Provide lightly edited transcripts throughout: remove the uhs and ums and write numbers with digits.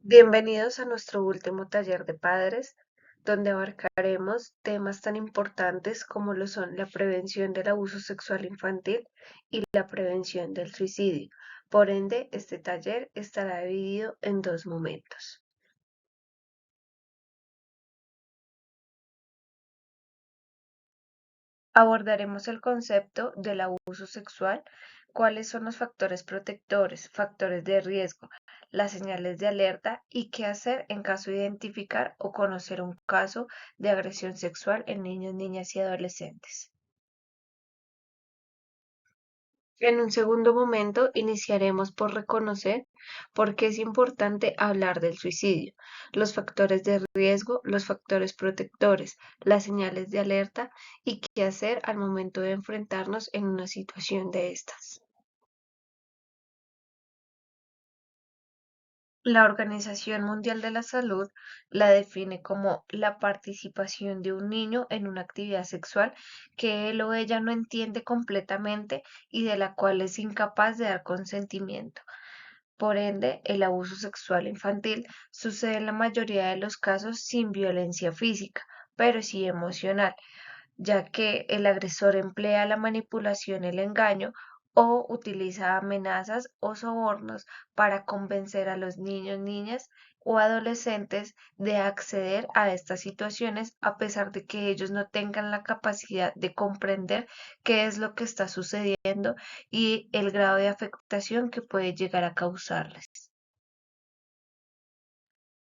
Bienvenidos a nuestro último taller de padres, donde abarcaremos temas tan importantes como lo son la prevención del abuso sexual infantil y la prevención del suicidio. Por ende, este taller estará dividido en dos momentos. Abordaremos el concepto del abuso sexual, cuáles son los factores protectores, factores de riesgo, las señales de alerta y qué hacer en caso de identificar o conocer un caso de agresión sexual en niños, niñas y adolescentes. En un segundo momento, iniciaremos por reconocer por qué es importante hablar del suicidio, los factores de riesgo, los factores protectores, las señales de alerta y qué hacer al momento de enfrentarnos en una situación de estas. La Organización Mundial de la Salud la define como la participación de un niño en una actividad sexual que él o ella no entiende completamente y de la cual es incapaz de dar consentimiento. Por ende, el abuso sexual infantil sucede en la mayoría de los casos sin violencia física, pero sí emocional, ya que el agresor emplea la manipulación, el engaño o utiliza amenazas o sobornos para convencer a los niños, niñas o adolescentes de acceder a estas situaciones a pesar de que ellos no tengan la capacidad de comprender qué es lo que está sucediendo y el grado de afectación que puede llegar a causarles.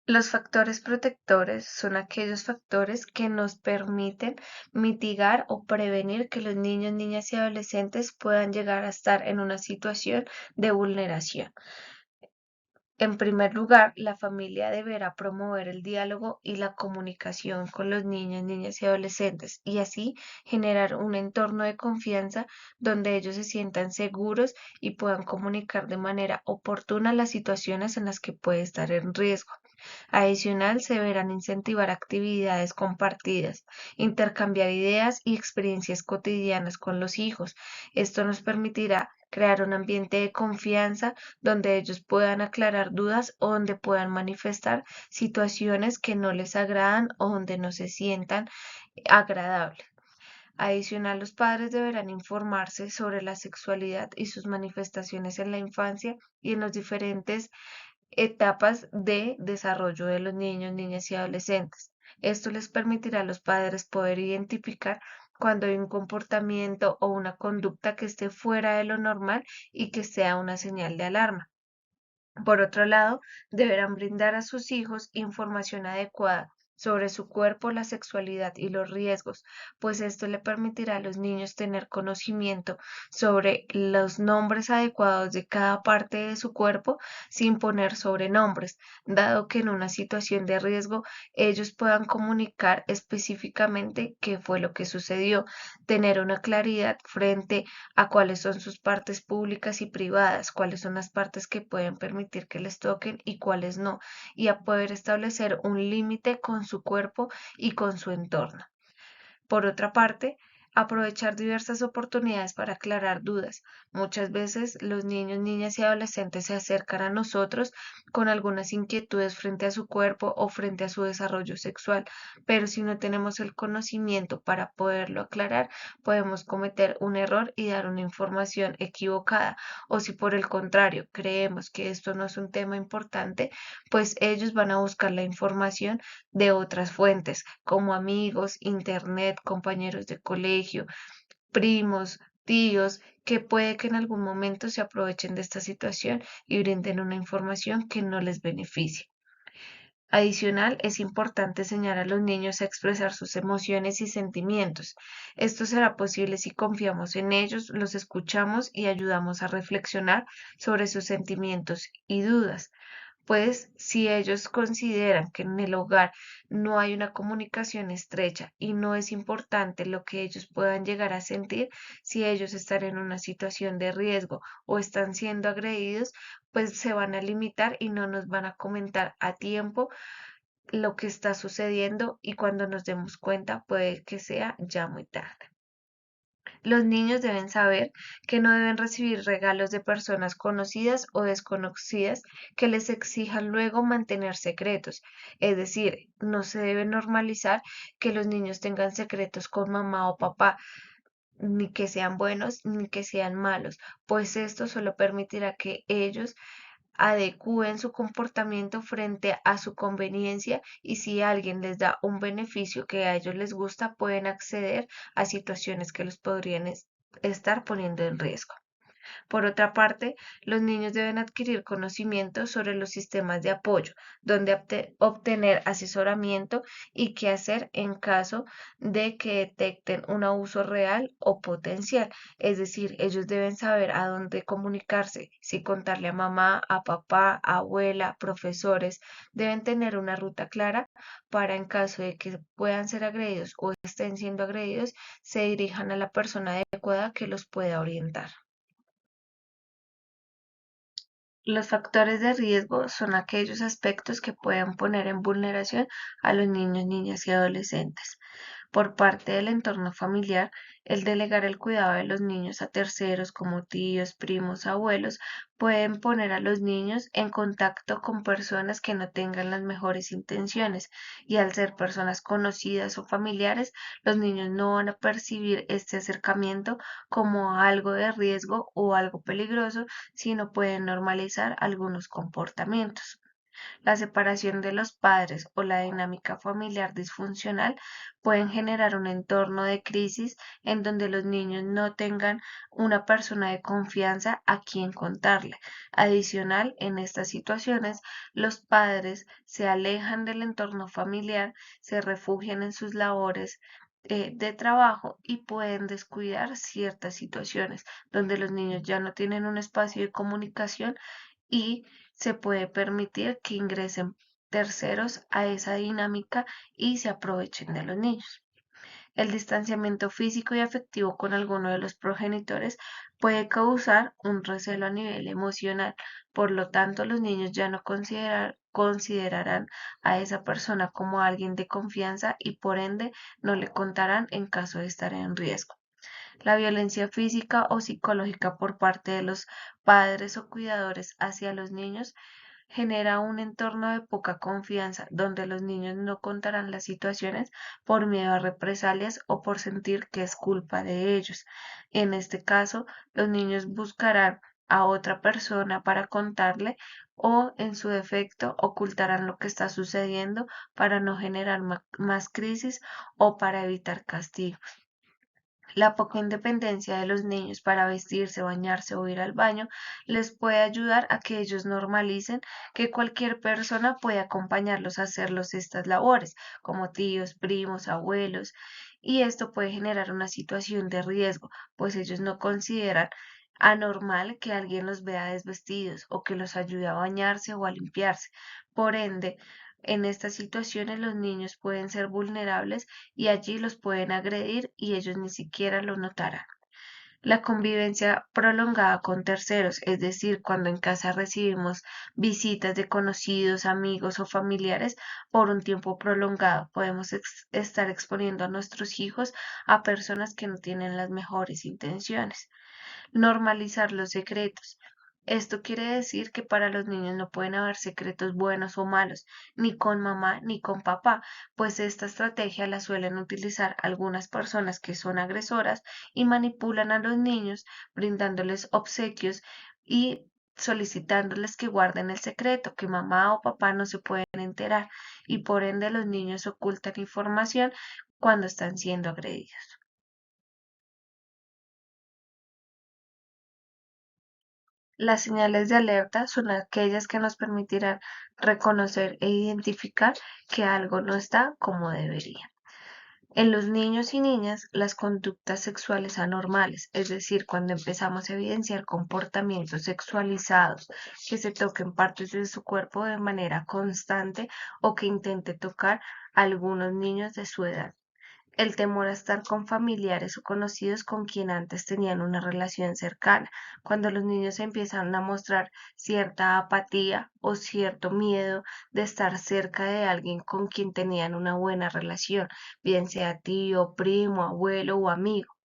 Los factores protectores son aquellos factores que nos permiten mitigar o prevenir que los niños, niñas y adolescentes puedan llegar a estar en una situación de vulneración. En primer lugar, la familia deberá promover el diálogo y la comunicación con los niños, niñas y adolescentes y así generar un entorno de confianza donde ellos se sientan seguros y puedan comunicar de manera oportuna las situaciones en las que puede estar en riesgo. Adicional, se deberán incentivar actividades compartidas, intercambiar ideas y experiencias cotidianas con los hijos. Esto nos permitirá crear un ambiente de confianza donde ellos puedan aclarar dudas o donde puedan manifestar situaciones que no les agradan o donde no se sientan agradables. Adicional, los padres deberán informarse sobre la sexualidad y sus manifestaciones en la infancia y en los diferentes etapas de desarrollo de los niños, niñas y adolescentes. Esto les permitirá a los padres poder identificar cuando hay un comportamiento o una conducta que esté fuera de lo normal y que sea una señal de alarma. Por otro lado, deberán brindar a sus hijos información adecuada sobre su cuerpo, la sexualidad y los riesgos, pues esto le permitirá a los niños tener conocimiento sobre los nombres adecuados de cada parte de su cuerpo sin poner sobrenombres, dado que en una situación de riesgo ellos puedan comunicar específicamente qué fue lo que sucedió, tener una claridad frente a cuáles son sus partes públicas y privadas, cuáles son las partes que pueden permitir que les toquen y cuáles no, y a poder establecer un límite con su cuerpo y con su entorno. Por otra parte, aprovechar diversas oportunidades para aclarar dudas. Muchas veces los niños, niñas y adolescentes se acercan a nosotros con algunas inquietudes frente a su cuerpo o frente a su desarrollo sexual, pero si no tenemos el conocimiento para poderlo aclarar, podemos cometer un error y dar una información equivocada. O si por el contrario creemos que esto no es un tema importante, pues ellos van a buscar la información de otras fuentes, como amigos, internet, compañeros de colegio, primos, tíos, que puede que en algún momento se aprovechen de esta situación y brinden una información que no les beneficie. Adicional, es importante enseñar a los niños a expresar sus emociones y sentimientos. Esto será posible si confiamos en ellos, los escuchamos y ayudamos a reflexionar sobre sus sentimientos y dudas. Pues si ellos consideran que en el hogar no hay una comunicación estrecha y no es importante lo que ellos puedan llegar a sentir, si ellos están en una situación de riesgo o están siendo agredidos, pues se van a limitar y no nos van a comentar a tiempo lo que está sucediendo y cuando nos demos cuenta puede que sea ya muy tarde. Los niños deben saber que no deben recibir regalos de personas conocidas o desconocidas que les exijan luego mantener secretos. Es decir, no se debe normalizar que los niños tengan secretos con mamá o papá, ni que sean buenos ni que sean malos, pues esto solo permitirá que ellos adecúen su comportamiento frente a su conveniencia y si alguien les da un beneficio que a ellos les gusta, pueden acceder a situaciones que los podrían estar poniendo en riesgo. Por otra parte, los niños deben adquirir conocimientos sobre los sistemas de apoyo, donde obtener asesoramiento y qué hacer en caso de que detecten un abuso real o potencial. Es decir, ellos deben saber a dónde comunicarse, si contarle a mamá, a papá, a abuela, profesores. Deben tener una ruta clara para en caso de que puedan ser agredidos o estén siendo agredidos, se dirijan a la persona adecuada que los pueda orientar. Los factores de riesgo son aquellos aspectos que pueden poner en vulneración a los niños, niñas y adolescentes. Por parte del entorno familiar, el delegar el cuidado de los niños a terceros como tíos, primos, abuelos, pueden poner a los niños en contacto con personas que no tengan las mejores intenciones y al ser personas conocidas o familiares, los niños no van a percibir este acercamiento como algo de riesgo o algo peligroso, sino pueden normalizar algunos comportamientos. La separación de los padres o la dinámica familiar disfuncional pueden generar un entorno de crisis en donde los niños no tengan una persona de confianza a quien contarle. Adicional, en estas situaciones, los padres se alejan del entorno familiar, se refugian en sus labores de trabajo y pueden descuidar ciertas situaciones donde los niños ya no tienen un espacio de comunicación y se puede permitir que ingresen terceros a esa dinámica y se aprovechen de los niños. El distanciamiento físico y afectivo con alguno de los progenitores puede causar un recelo a nivel emocional. Por lo tanto, los niños ya no considerarán a esa persona como alguien de confianza y por ende no le contarán en caso de estar en riesgo. La violencia física o psicológica por parte de los padres o cuidadores hacia los niños genera un entorno de poca confianza donde los niños no contarán las situaciones por miedo a represalias o por sentir que es culpa de ellos. En este caso, los niños buscarán a otra persona para contarle o, en su defecto, ocultarán lo que está sucediendo para no generar más crisis o para evitar castigo. La poca independencia de los niños para vestirse, bañarse o ir al baño les puede ayudar a que ellos normalicen que cualquier persona puede acompañarlos a hacer estas labores, como tíos, primos, abuelos, y esto puede generar una situación de riesgo, pues ellos no consideran anormal que alguien los vea desvestidos o que los ayude a bañarse o a limpiarse. Por ende, en estas situaciones los niños pueden ser vulnerables y allí los pueden agredir y ellos ni siquiera lo notarán. La convivencia prolongada con terceros, es decir, cuando en casa recibimos visitas de conocidos, amigos o familiares por un tiempo prolongado, podemos estar exponiendo a nuestros hijos a personas que no tienen las mejores intenciones. Normalizar los secretos. Esto quiere decir que para los niños no pueden haber secretos buenos o malos, ni con mamá ni con papá, pues esta estrategia la suelen utilizar algunas personas que son agresoras y manipulan a los niños brindándoles obsequios y solicitándoles que guarden el secreto, que mamá o papá no se pueden enterar y por ende los niños ocultan información cuando están siendo agredidos. Las señales de alerta son aquellas que nos permitirán reconocer e identificar que algo no está como debería. En los niños y niñas, las conductas sexuales anormales, es decir, cuando empezamos a evidenciar comportamientos sexualizados, que se toquen partes de su cuerpo de manera constante o que intente tocar a algunos niños de su edad. El temor a estar con familiares o conocidos con quien antes tenían una relación cercana. Cuando los niños empiezan a mostrar cierta apatía o cierto miedo de estar cerca de alguien con quien tenían una buena relación, bien sea tío, primo, abuelo o amigo.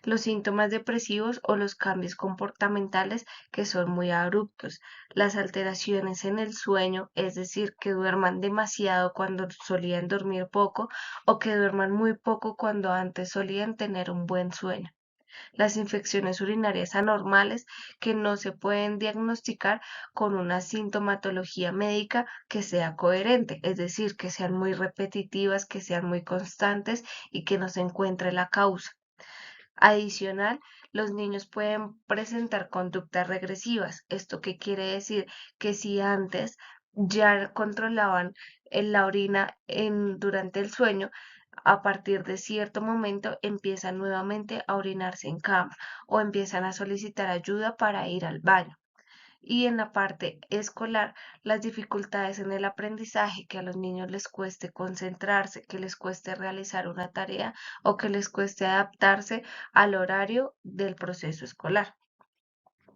Los síntomas depresivos o los cambios comportamentales que son muy abruptos, las alteraciones en el sueño, es decir, que duerman demasiado cuando solían dormir poco o que duerman muy poco cuando antes solían tener un buen sueño. Las infecciones urinarias anormales que no se pueden diagnosticar con una sintomatología médica que sea coherente, es decir, que sean muy repetitivas, que sean muy constantes y que no se encuentre la causa. Adicional, los niños pueden presentar conductas regresivas. ¿Esto qué quiere decir? Que si antes ya controlaban la orina durante el sueño, a partir de cierto momento empiezan nuevamente a orinarse en cama o empiezan a solicitar ayuda para ir al baño. Y en la parte escolar, las dificultades en el aprendizaje, que a los niños les cueste concentrarse, que les cueste realizar una tarea o que les cueste adaptarse al horario del proceso escolar.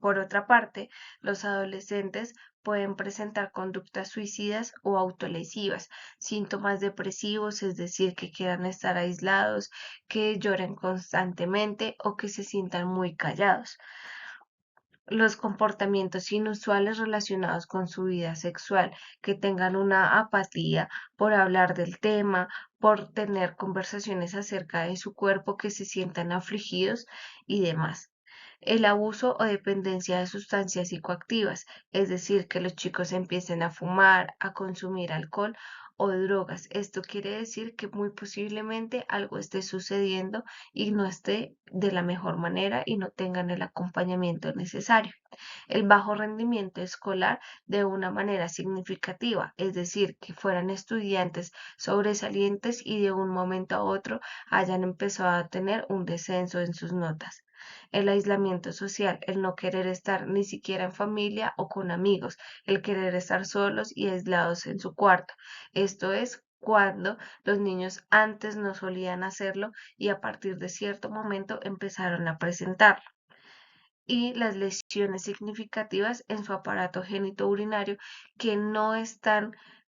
Por otra parte, los adolescentes pueden presentar conductas suicidas o autolesivas, síntomas depresivos, es decir, que quieran estar aislados, que lloren constantemente o que se sientan muy callados. Los comportamientos inusuales relacionados con su vida sexual, que tengan una apatía por hablar del tema, por tener conversaciones acerca de su cuerpo, que se sientan afligidos y demás. El abuso o dependencia de sustancias psicoactivas, es decir, que los chicos empiecen a fumar, a consumir alcohol o drogas. Esto quiere decir que muy posiblemente algo esté sucediendo y no esté de la mejor manera y no tengan el acompañamiento necesario. El bajo rendimiento escolar de una manera significativa, es decir, que fueran estudiantes sobresalientes y de un momento a otro hayan empezado a tener un descenso en sus notas. El aislamiento social, el no querer estar ni siquiera en familia o con amigos, el querer estar solos y aislados en su cuarto. Esto es cuando los niños antes no solían hacerlo y a partir de cierto momento empezaron a presentarlo. Y las lesiones significativas en su aparato genitourinario que no están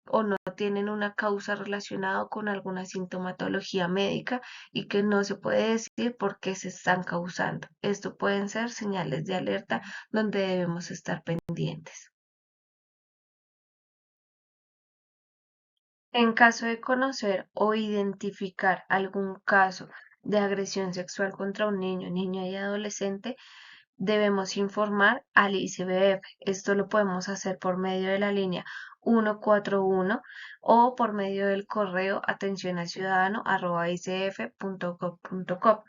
o no tienen una causa relacionada con alguna sintomatología médica y que no se puede decir por qué se están causando. Esto pueden ser señales de alerta donde debemos estar pendientes. En caso de conocer o identificar algún caso de agresión sexual contra un niño, niña y adolescente, debemos informar al ICBF. Esto lo podemos hacer por medio de la línea 141 o por medio del correo atencionalciudadano@icf.gov.co.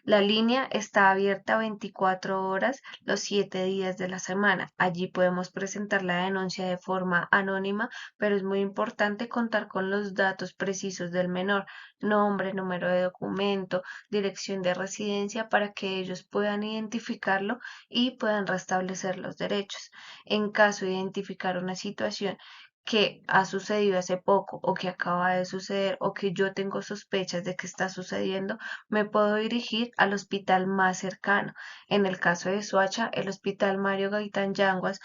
La línea está abierta 24 horas los 7 días de la semana. Allí podemos presentar la denuncia de forma anónima, pero es muy importante contar con los datos precisos del menor, nombre, número de documento, dirección de residencia, para que ellos puedan identificarlo y puedan restablecer los derechos. En caso de identificar una situación que ha sucedido hace poco o que acaba de suceder o que yo tengo sospechas de que está sucediendo, me puedo dirigir al hospital más cercano. En el caso de Soacha, el Hospital Mario Gaitán Yanguas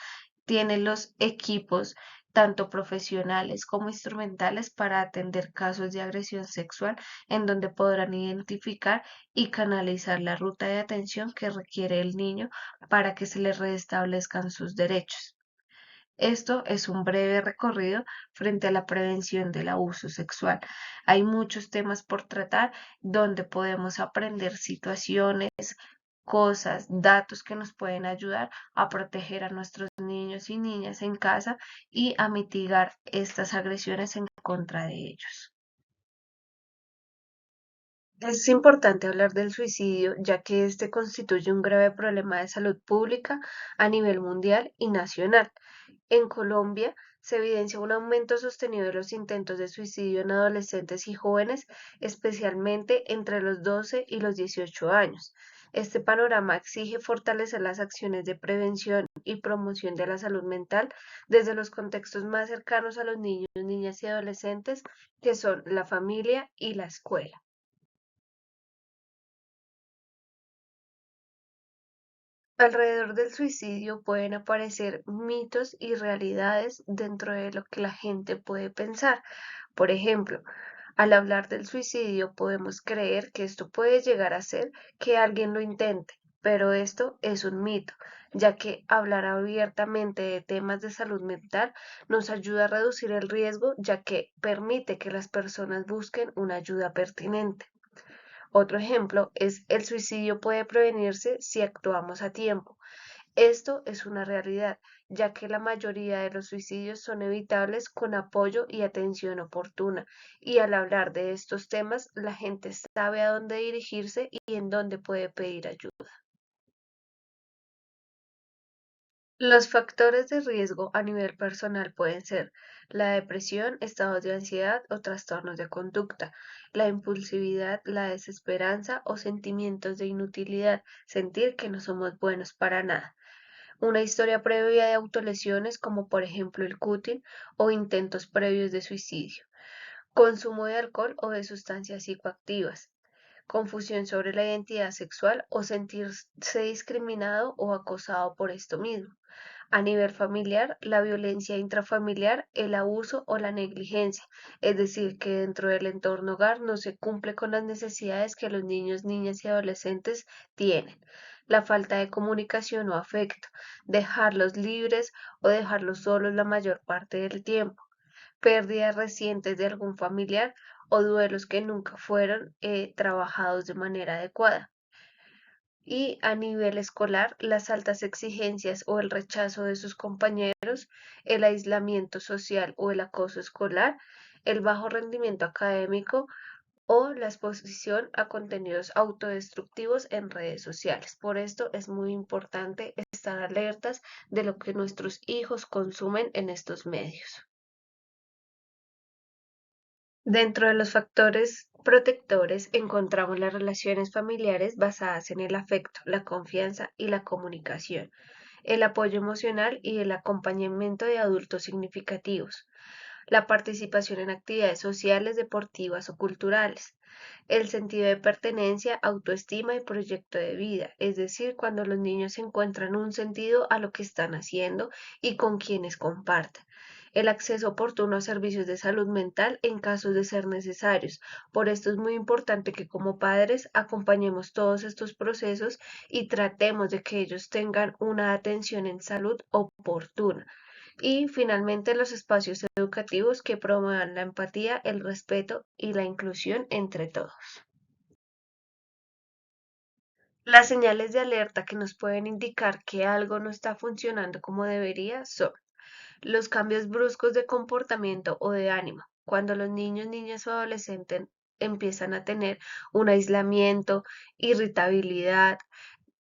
tiene los equipos tanto profesionales como instrumentales para atender casos de agresión sexual en donde podrán identificar y canalizar la ruta de atención que requiere el niño para que se le restablezcan sus derechos. Esto es un breve recorrido frente a la prevención del abuso sexual. Hay muchos temas por tratar donde podemos aprender situaciones, cosas, datos que nos pueden ayudar a proteger a nuestros niños y niñas en casa y a mitigar estas agresiones en contra de ellos. Es importante hablar del suicidio, ya que este constituye un grave problema de salud pública a nivel mundial y nacional. En Colombia se evidencia un aumento sostenido de los intentos de suicidio en adolescentes y jóvenes, especialmente entre los 12 y los 18 años. Este panorama exige fortalecer las acciones de prevención y promoción de la salud mental desde los contextos más cercanos a los niños, niñas y adolescentes, que son la familia y la escuela. Alrededor del suicidio pueden aparecer mitos y realidades dentro de lo que la gente puede pensar. Por ejemplo, Al hablar del suicidio podemos creer que esto puede llegar a ser que alguien lo intente, pero esto es un mito, ya que hablar abiertamente de temas de salud mental nos ayuda a reducir el riesgo, ya que permite que las personas busquen una ayuda pertinente. Otro ejemplo es el suicidio puede prevenirse si actuamos a tiempo. Esto es una realidad, ya que la mayoría de los suicidios son evitables con apoyo y atención oportuna, y al hablar de estos temas, la gente sabe a dónde dirigirse y en dónde puede pedir ayuda. Los factores de riesgo a nivel personal pueden ser la depresión, estados de ansiedad o trastornos de conducta, la impulsividad, la desesperanza o sentimientos de inutilidad, sentir que no somos buenos para nada. Una historia previa de autolesiones como por ejemplo el cutting o intentos previos de suicidio, consumo de alcohol o de sustancias psicoactivas, confusión sobre la identidad sexual o sentirse discriminado o acosado por esto mismo. A nivel familiar, la violencia intrafamiliar, el abuso o la negligencia, es decir, que dentro del entorno hogar no se cumple con las necesidades que los niños, niñas y adolescentes tienen. La falta de comunicación o afecto, dejarlos libres o dejarlos solos la mayor parte del tiempo, pérdidas recientes de algún familiar o duelos que nunca fueron trabajados de manera adecuada. Y a nivel escolar, las altas exigencias o el rechazo de sus compañeros, el aislamiento social o el acoso escolar, el bajo rendimiento académico o la exposición a contenidos autodestructivos en redes sociales. Por esto es muy importante estar alertas de lo que nuestros hijos consumen en estos medios. Dentro de los factores protectores encontramos las relaciones familiares basadas en el afecto, la confianza y la comunicación, el apoyo emocional y el acompañamiento de adultos significativos, la participación en actividades sociales, deportivas o culturales, el sentido de pertenencia, autoestima y proyecto de vida, es decir, cuando los niños encuentran un sentido a lo que están haciendo y con quienes comparten. El acceso oportuno a servicios de salud mental en casos de ser necesarios. Por esto es muy importante que como padres acompañemos todos estos procesos y tratemos de que ellos tengan una atención en salud oportuna. Y finalmente los espacios educativos que promuevan la empatía, el respeto y la inclusión entre todos. Las señales de alerta que nos pueden indicar que algo no está funcionando como debería son los cambios bruscos de comportamiento o de ánimo. Cuando los niños, niñas o adolescentes empiezan a tener un aislamiento, irritabilidad,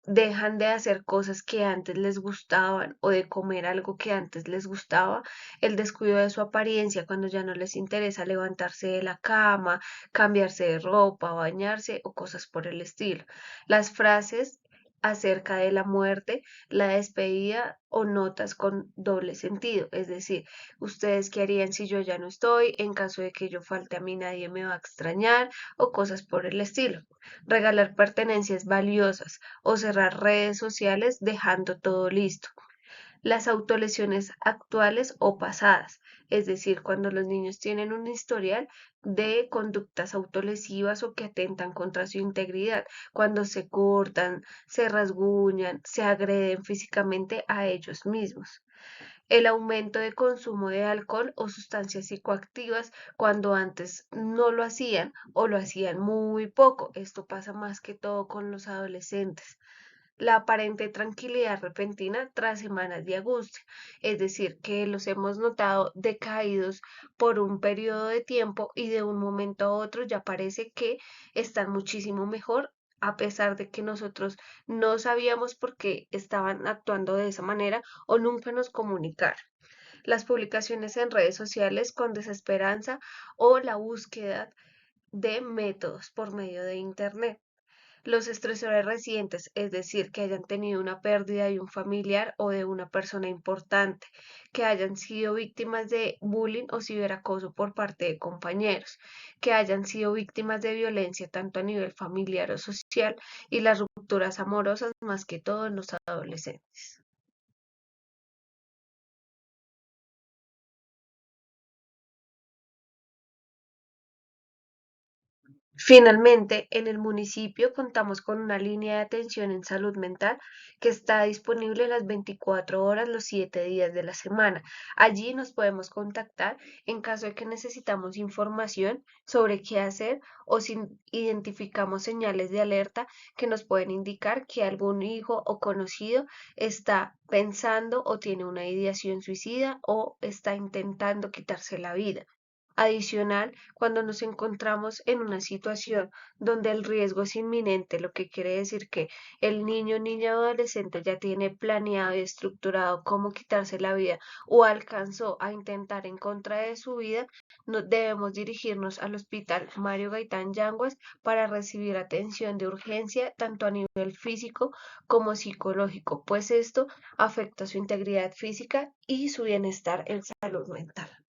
dejan de hacer cosas que antes les gustaban o de comer algo que antes les gustaba, el descuido de su apariencia cuando ya no les interesa levantarse de la cama, cambiarse de ropa, bañarse o cosas por el estilo. Las frases acerca de la muerte, la despedida o notas con doble sentido, es decir, ustedes qué harían si yo ya no estoy, en caso de que yo falte a mí nadie me va a extrañar o cosas por el estilo. Regalar pertenencias valiosas o cerrar redes sociales dejando todo listo. Las autolesiones actuales o pasadas, es decir, cuando los niños tienen un historial de conductas autolesivas o que atentan contra su integridad, cuando se cortan, se rasguñan, se agreden físicamente a ellos mismos. El aumento de consumo de alcohol o sustancias psicoactivas cuando antes no lo hacían o lo hacían muy poco. Esto pasa más que todo con los adolescentes. La aparente tranquilidad repentina tras semanas de angustia, es decir, que los hemos notado decaídos por un periodo de tiempo y de un momento a otro ya parece que están muchísimo mejor, a pesar de que nosotros no sabíamos por qué estaban actuando de esa manera o nunca nos comunicaron. Las publicaciones en redes sociales con desesperanza o la búsqueda de métodos por medio de Internet. Los estresores recientes, es decir, que hayan tenido una pérdida de un familiar o de una persona importante, que hayan sido víctimas de bullying o ciberacoso por parte de compañeros, que hayan sido víctimas de violencia tanto a nivel familiar o social y las rupturas amorosas más que todo en los adolescentes. Finalmente, en el municipio contamos con una línea de atención en salud mental que está disponible las 24 horas, los 7 días de la semana. Allí nos podemos contactar en caso de que necesitamos información sobre qué hacer o si identificamos señales de alerta que nos pueden indicar que algún hijo o conocido está pensando o tiene una ideación suicida o está intentando quitarse la vida. Adicional, cuando nos encontramos en una situación donde el riesgo es inminente, lo que quiere decir que el niño, niña o adolescente ya tiene planeado y estructurado cómo quitarse la vida o alcanzó a intentar en contra de su vida, debemos dirigirnos al Hospital Mario Gaitán Yanguas para recibir atención de urgencia tanto a nivel físico como psicológico, pues esto afecta su integridad física y su bienestar en salud mental.